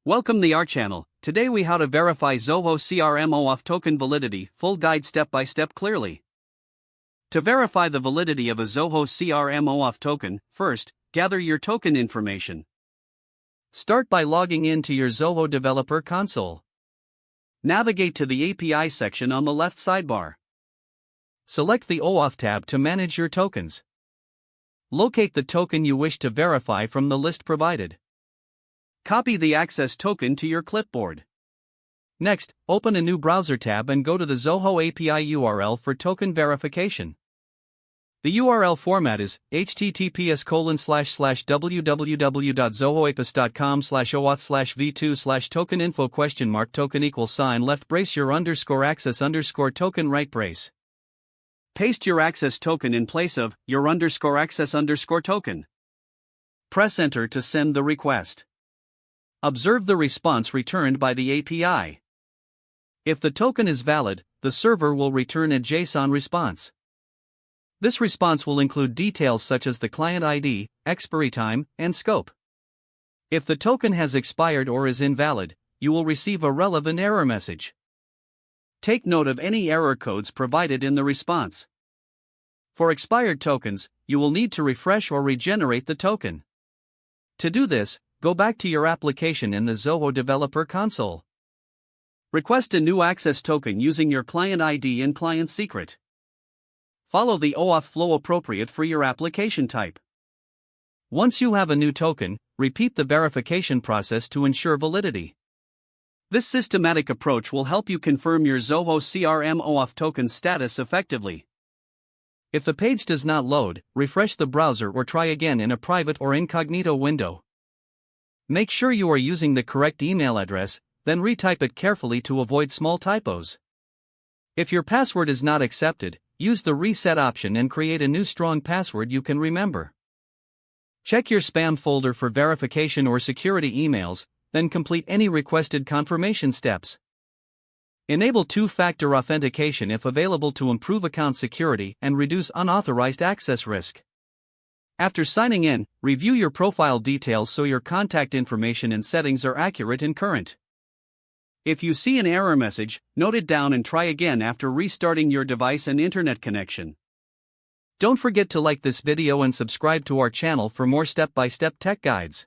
Welcome to our channel. Today we how to verify Zoho CRM OAuth token validity, full guide step by step clearly. To verify the validity of a Zoho CRM OAuth token, first, gather your token information. Start by logging in to your Zoho developer console. Navigate to the API section on the left sidebar. Select the OAuth tab to manage your tokens. Locate the token you wish to verify from the list provided. Copy the access token to your clipboard. Next, open a new browser tab and go to the Zoho API URL for token verification. The URL format is https://www.zohoapis.com/oauth/v2/tokeninfo?token left brace your _access_token right brace. Paste your access token in place of your _access_token. Press enter to send the request. Observe the response returned by the API. If the token is valid, the server will return a JSON response. This response will include details such as the client ID, expiry time, and scope. If the token has expired or is invalid, you will receive a relevant error message. Take note of any error codes provided in the response. For expired tokens, you will need to refresh or regenerate the token. To do this, go back to your application in the Zoho developer console. Request a new access token using your client ID and client secret. Follow the OAuth flow appropriate for your application type. Once you have a new token, repeat the verification process to ensure validity. This systematic approach will help you confirm your Zoho CRM OAuth token status effectively. If the page does not load, refresh the browser or try again in a private or incognito window. Make sure you are using the correct email address, then retype it carefully to avoid small typos. If your password is not accepted, use the reset option and create a new strong password you can remember. Check your spam folder for verification or security emails, then complete any requested confirmation steps. Enable two-factor authentication if available to improve account security and reduce unauthorized access risk. After signing in, review your profile details so your contact information and settings are accurate and current. If you see an error message, note it down and try again after restarting your device and internet connection. Don't forget to like this video and subscribe to our channel for more step-by-step tech guides.